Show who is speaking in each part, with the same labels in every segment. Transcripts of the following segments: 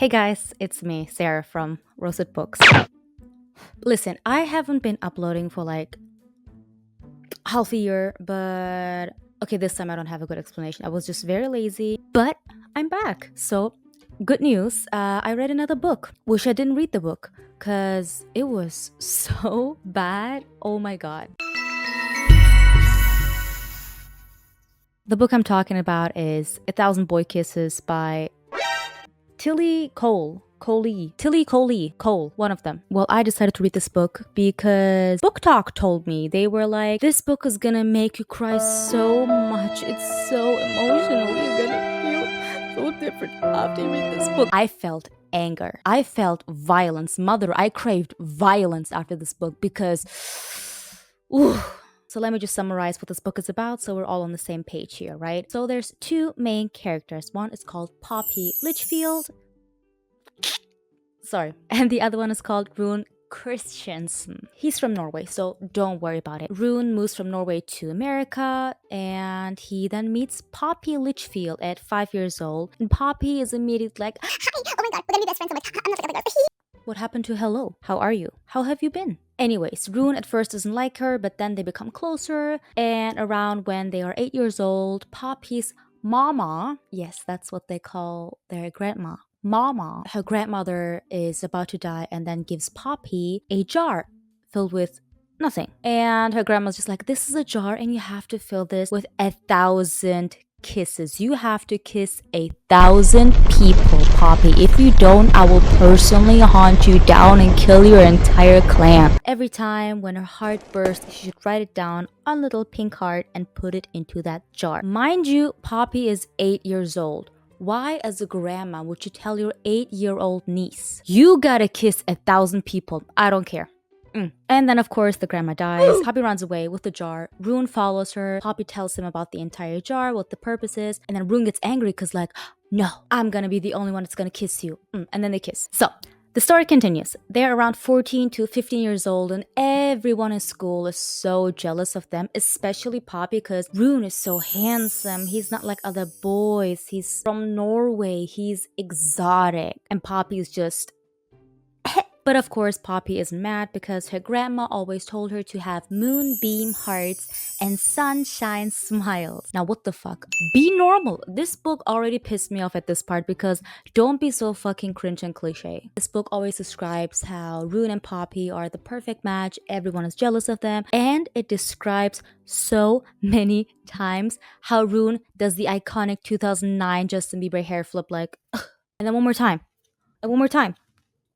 Speaker 1: Hey guys, it's me, Sarah from Roasted Books. Listen, I haven't been uploading for like half a year, but okay, this time I don't have a good explanation. I was just very lazy, but I'm back. So, good news, I read another book. Wish I didn't read the book because it was so bad. Oh my god. The book I'm talking about is A Thousand Boy Kisses by Tillie Cole, one of them. Well, I decided to read this book because Booktok told me. They were like, this book is gonna make you cry so much. It's so emotional. You're gonna feel so different after you read this book. I felt anger. I felt violence. Mother, I craved violence after this book because ooh. So let me just summarize what this book is about so we're all on the same page here, right? So there's two main characters. One is called Poppy Litchfield. Sorry. And the other one is called Rune Christiansen. He's from Norway, so don't worry about it. Rune moves from Norway to America and he then meets Poppy Litchfield at 5 years old. And Poppy is immediately like, hi, oh my god, we're gonna be best friends. I'm like, I'm not gonna be. What happened to hello? How are you? How have you been? Anyways, Rune at first doesn't like her, but then they become closer. And around when they are 8 years old, Poppy's mama, yes, that's what they call their grandma, mama, her grandmother is about to die and then gives Poppy a jar filled with nothing. And her grandma's just like, this is a jar and you have to fill this with 1,000 kisses. You have to kiss 1,000 people, Poppy. If you don't, I will personally hunt you down and kill your entire clan. Every time when her heart bursts, she should write it down on a little pink heart and put it into that jar. Mind you, Poppy is 8 years old. Why, as a grandma, would you tell your 8-year-old niece, you gotta kiss 1,000 people? I don't care. And then, of course, the grandma dies. Poppy runs away with the jar. Rune follows her. Poppy tells him about the entire jar, what the purpose is. And then Rune gets angry because like, no, I'm gonna be the only one that's gonna kiss you. And then they kiss. So, the story continues. They're around 14 to 15 years old and everyone in school is so jealous of them, especially Poppy because Rune is so handsome. He's not like other boys. He's from Norway. He's exotic. And Poppy is just... But of course, Poppy is mad because her grandma always told her to have moonbeam hearts and sunshine smiles. Now, what the fuck? Be normal. This book already pissed me off at this part because don't be so fucking cringe and cliche. This book always describes how Rune and Poppy are the perfect match. Everyone is jealous of them. And it describes so many times how Rune does the iconic 2009 Justin Bieber hair flip like, ugh. And then one more time. And one more time.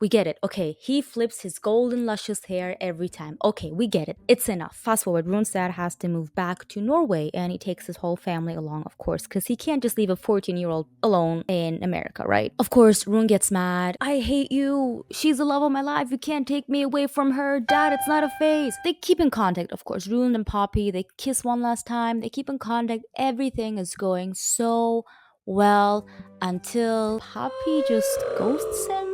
Speaker 1: We get it. Okay, he flips his golden luscious hair every time. Okay, we get it. It's enough. Fast forward, Rune's dad has to move back to Norway and he takes his whole family along, of course, because he can't just leave a 14-year-old alone in America, right? Of course, Rune gets mad. I hate you. She's the love of my life. You can't take me away from her. Dad, it's not a phase. They keep in contact, of course. Rune and Poppy, they kiss one last time. They keep in contact. Everything is going so well until Poppy just ghosts him.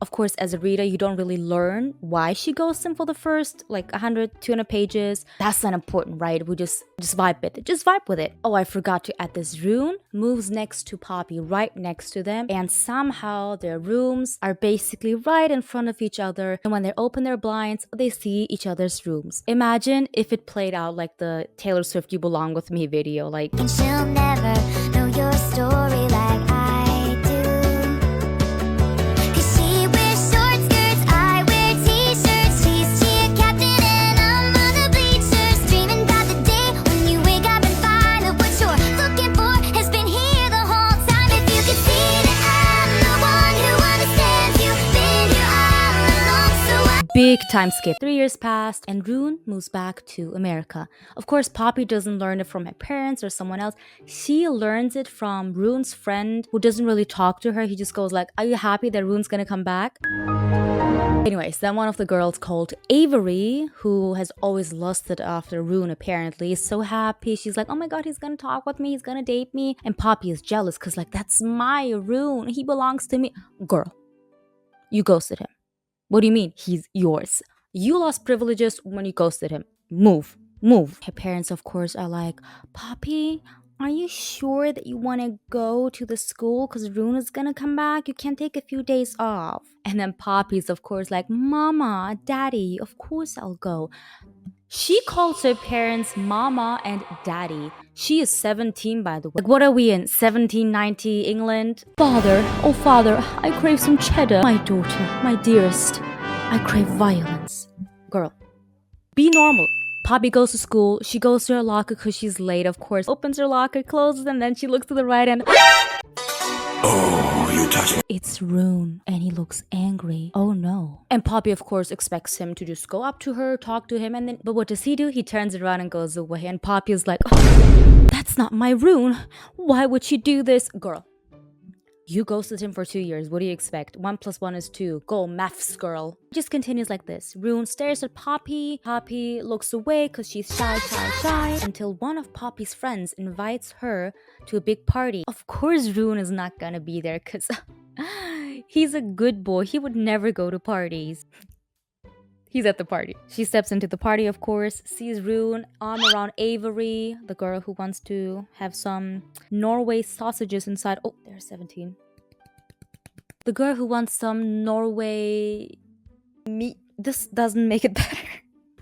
Speaker 1: Of course, as a reader, you don't really learn why she ghosts him for the first, like 100, 200 pages. That's not important, right? We just vibe with it. Just vibe with it. Oh, I forgot to add this. Rune moves next to Poppy, right next to them. And somehow their rooms are basically right in front of each other. And when they open their blinds, they see each other's rooms. Imagine if it played out like the Taylor Swift You Belong With Me video. Like,
Speaker 2: and she'll never know your story like I do. 'Cause she wears short skirts, I wear t-shirts. She's cheer captain and I'm on the bleachers, dreaming about the day when you wake up and find that what you're looking for has been here the whole time. If you could see that I'm the one who understands you, been here all along, so I
Speaker 1: big time skip. 3 years passed and Rune moves back to America. Of course, Poppy doesn't learn it from her parents or someone else. She learns it from Rune's friend who doesn't really talk to her. He just goes like, are you happy that Rune's gonna come back? Anyways, then one of the girls called Avery, who has always lusted after Rune apparently, is so happy. She's like, oh my god, he's gonna talk with me, he's gonna date me. And Poppy is jealous because like, that's my Rune. He belongs to me. Girl, you ghosted him. What do you mean he's yours? You lost privileges when you ghosted him. Move. Her parents, of course, are like, Poppy, are you sure that you want to go to the school? Because Rune is gonna come back. You can't take a few days off. And then Poppy's, of course, like, Mama, Daddy, of course I'll go. She calls her parents Mama and Daddy. She is 17, by the way. Like, what are we in? 1790 England? Father, oh father, I crave some cheddar. My daughter, my dearest, I crave violence. Girl, be normal. Poppy goes to school. She goes to her locker because she's late, of course. Opens her locker, closes, and then she looks to the right and...
Speaker 3: Oh, you touch it.
Speaker 1: It's Rune, and he looks angry. Oh no. And Poppy, of course, expects him to just go up to her, talk to him, and then... But what does he do? He turns around and goes away, and Poppy is like, oh, that's not my Rune. Why would she do this? Girl, you ghosted him for 2 years. What do you expect? 1 + 1 is 2. Go, maths, girl. It just continues like this. Rune stares at Poppy. Poppy looks away because she's shy, until one of Poppy's friends invites her to a big party. Of course, Rune is not gonna be there because he's a good boy. He would never go to parties. He's at the party. She steps into the party, of course, sees Rune, arm around Avery, the girl who wants to have some Norway sausages inside. Oh, there's 17. The girl who wants some Norway meat. This doesn't make it better.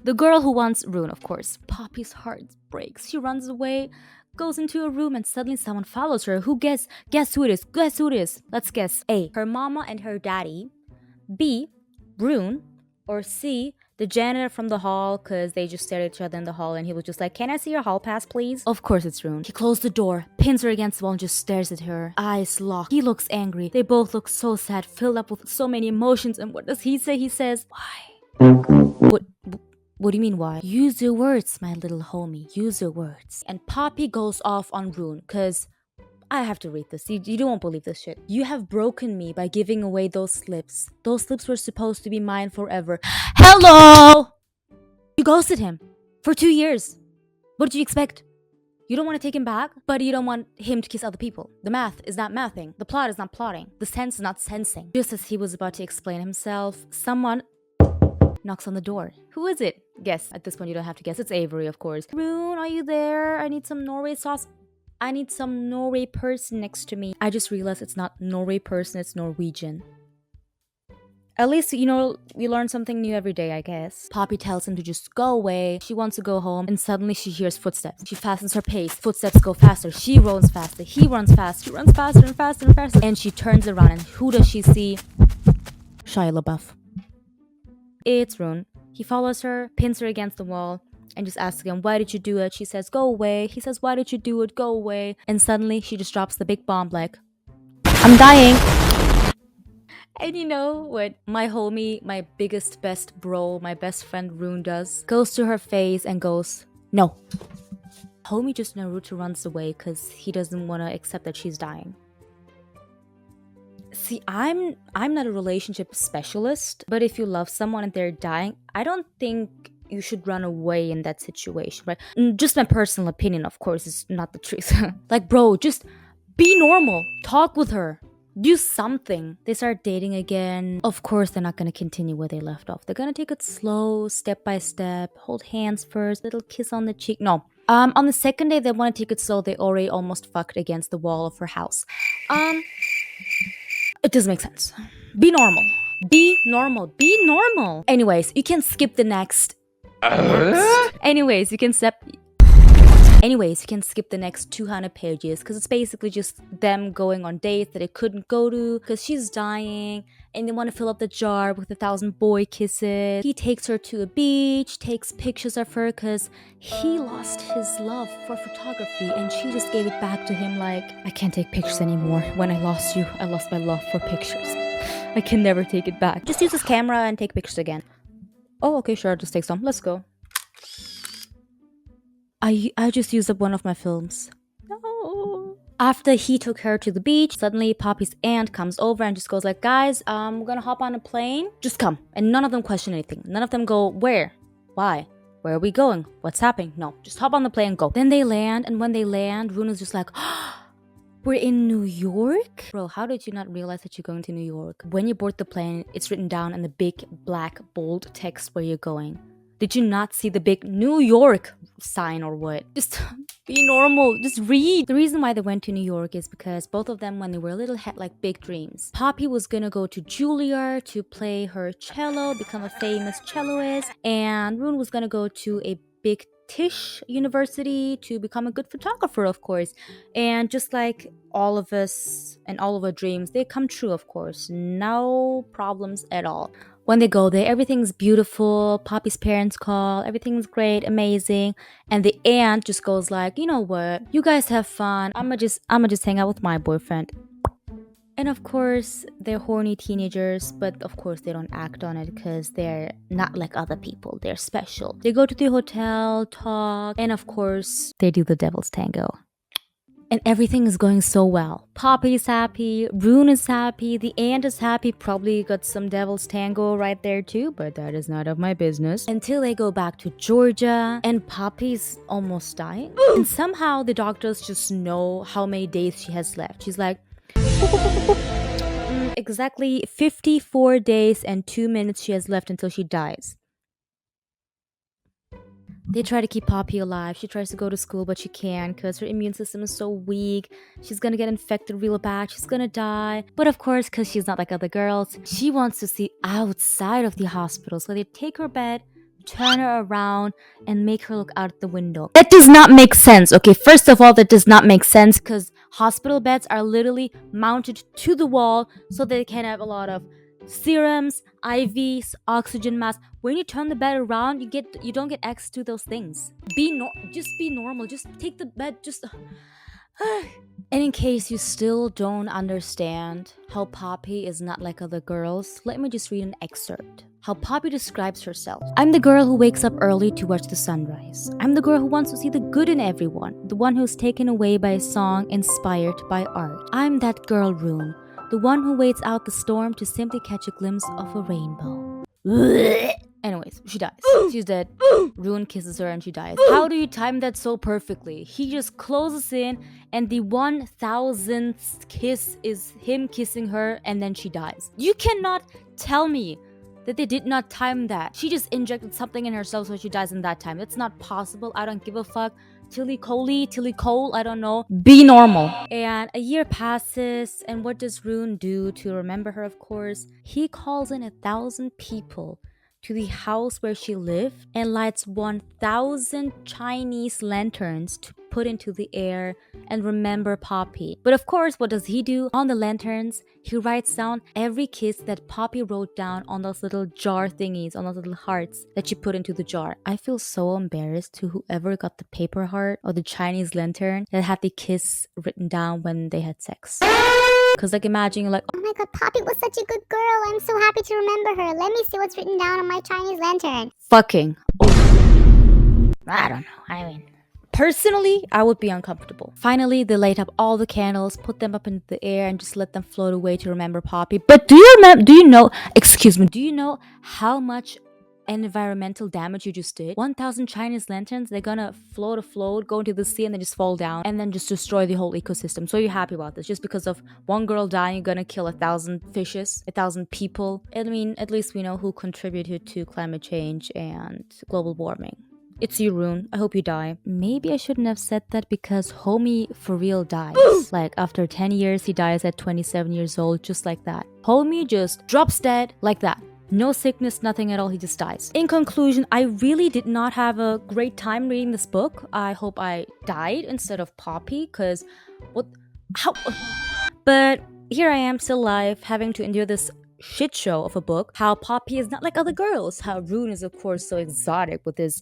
Speaker 1: The girl who wants Rune, of course. Poppy's heart breaks. She runs away, goes into a room, and suddenly someone follows her. Who guess? Guess who it is? Guess who it is? Let's guess. A, her mama and her daddy. B, Rune. Or C, the janitor from the hall, because they just stared at each other in the hall and he was just like, can I see your hall pass, please? Of course it's Rune. He closed the door, pins her against the wall and just stares at her. Eyes locked. He looks angry. They both look so sad, filled up with so many emotions. And what does he say? He says, why? What do you mean why? Use your words, my little homie. Use your words. And Poppy goes off on Rune, because... I have to read this. You won't believe this shit. You have broken me by giving away those slips. Those slips were supposed to be mine forever. Hello! You ghosted him for 2 years. What did you expect? You don't want to take him back, but you don't want him to kiss other people. The math is not mathing. The plot is not plotting. The sense is not sensing. Just as he was about to explain himself, someone knocks on the door. Who is it? Guess. At this point, you don't have to guess. It's Avery, of course. Rune, are you there? I need some Norway sauce. I need some Norway person next to me. I just realized it's not Norway person, it's Norwegian. At least, you know, you learn something new every day, I guess. Poppy tells him to just go away. She wants to go home, and suddenly she hears footsteps. She fastens her pace. Footsteps go faster. She runs faster. He runs fast. She runs faster and faster and faster. And she turns around, and who does she see? Shia LaBeouf. It's Rune. He follows her, pins her against the wall, and just asks again, why did you do it? She says, go away. He says, why did you do it? Go away. And suddenly she just drops the big bomb like, I'm dying. And you know what my homie, my biggest best bro, my best friend Rune does? Goes to her face and goes, no. Homie just Naruto runs away because he doesn't want to accept that she's dying. See, I'm not a relationship specialist, but if you love someone and they're dying, I don't think you should run away in that situation, right? Just my personal opinion, of course, is not the truth. Like, bro, just be normal. Talk with her. Do something. They start dating again. Of course, they're not going to continue where they left off. They're going to take it slow, step by step, hold hands first, little kiss on the cheek. No. On the second day, they want to take it slow. They already almost fucked against the wall of her house. It doesn't make sense. Be normal. Be normal. Be normal. Anyways, you can skip the next... Anyways, you can skip the next 200 pages because it's basically just them going on dates that they couldn't go to because she's dying and they want to fill up the jar with 1,000 boy kisses. He takes her to a beach, takes pictures of her because he lost his love for photography and she just gave it back to him like, I can't take pictures anymore. When I lost you, I lost my love for pictures. I can never take it back. Just use this camera and take pictures again. Oh, okay, sure, just take some. Let's go. I just used up one of my films. No. After he took her to the beach, suddenly Poppy's aunt comes over and just goes like, guys, we're gonna hop on a plane. Just come. And none of them question anything. None of them go, where? Why? Where are we going? What's happening? No, just hop on the plane and go. Then they land, and when they land, Rune is just like, we're in New York? Bro, how did you not realize that you're going to New York? When you board the plane, it's written down in the big, black, bold text where you're going. Did you not see the big New York sign or what? Just be normal. Just read. The reason why they went to New York is because both of them, when they were little, had like big dreams. Poppy was gonna go to Juilliard to play her cello, become a famous celloist, and Rune was gonna go to a big Tisch University to become a good photographer, of course. And just like all of us and all of our dreams, they come true, of course. No problems at all. When they go there, everything's beautiful. Poppy's parents call, everything's great, amazing. And the aunt just goes like, you know what? You guys have fun. I'ma just hang out with my boyfriend. And of course, they're horny teenagers, but of course they don't act on it because they're not like other people. They're special. They go to the hotel, talk, and of course, they do the devil's tango. And everything is going so well. Poppy's happy, Rune is happy, the aunt is happy, probably got some devil's tango right there too, but that is none of my business. Until they go back to Georgia, and Poppy's almost dying. And somehow the doctors just know how many days she has left. She's like, exactly 54 days and 2 minutes she has left until she dies. They try to keep Poppy alive. She tries to go to school, but she can't because her immune system is so weak. She's gonna get infected real bad. She's gonna die. But of course, because she's not like other girls, she wants to see outside of the hospital. So they take her bed, turn her around, and make her look out the window. That does not make sense, okay? First of all, that does not make sense because hospital beds are literally mounted to the wall so they can have a lot of serums, IVs, oxygen masks. When you turn the bed around, you don't get access to those things. Just be normal. Just take the bed. And in case you still don't understand how Poppy is not like other girls, let me just read an excerpt. How Poppy describes herself. I'm the girl who wakes up early to watch the sunrise. I'm the girl who wants to see the good in everyone. The one who's taken away by a song inspired by art. I'm that girl, Rune. The one who waits out the storm to simply catch a glimpse of a rainbow. Anyways, she dies. She's dead. Rune kisses her and she dies. How do you time that so perfectly? He just closes in and the 1000th kiss is him kissing her and then she dies. You cannot tell me that they did not time that. She just injected something in herself so she dies in that time. That's not possible. I don't give a fuck. Tillie Cole, I don't know. Be normal. And a year passes, and what does Rune do to remember her, of course? He calls in 1,000 people to the house where she lived and lights 1,000 Chinese lanterns to put into the air and remember Poppy. But of course, what does he do? On the lanterns, he writes down every kiss that Poppy wrote down on those little jar thingies, on those little hearts that she put into the jar. I feel so embarrassed to whoever got the paper heart or the Chinese lantern that had the kiss written down when they had sex. Because like imagine you're like,
Speaker 2: Oh my god, Poppy was such a good girl. I'm so happy to remember her. Let me see what's written down on my Chinese lantern.
Speaker 1: fucking. I don't know. I mean, personally, I would be uncomfortable. Finally, they light up all the candles, put them up into the air, and just let them float away to remember Poppy. But do you know how much environmental damage you just did? 1,000 Chinese lanterns, they're gonna float, go into the sea, and then just fall down, and then just destroy the whole ecosystem. So you're happy about this? Just because of one girl dying, you're gonna kill 1,000 fishes, 1,000 people? I mean, at least we know who contributed to climate change and global warming. It's you, Rune. I hope you die. Maybe I shouldn't have said that because homie for real dies. Like after 10 years, he dies at 27 years old, just like that. Homie just drops dead like that. No sickness, nothing at all, he just dies. In conclusion, I really did not have a great time reading this book. I hope I died instead of Poppy, cause But here I am still alive, having to endure this shit show of a book. How Poppy is not like other girls. How Rune is of course so exotic with his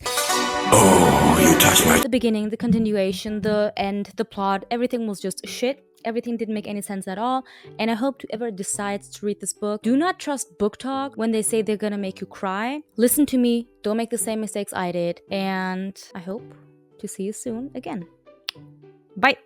Speaker 1: the beginning, the continuation, the end, the plot, everything was just shit. Everything didn't make any sense at all. And I hope whoever decides to read this book, do not trust BookTok when they say they're gonna make you cry. Listen to me, don't make the same mistakes I did, and I hope to see you soon again. Bye.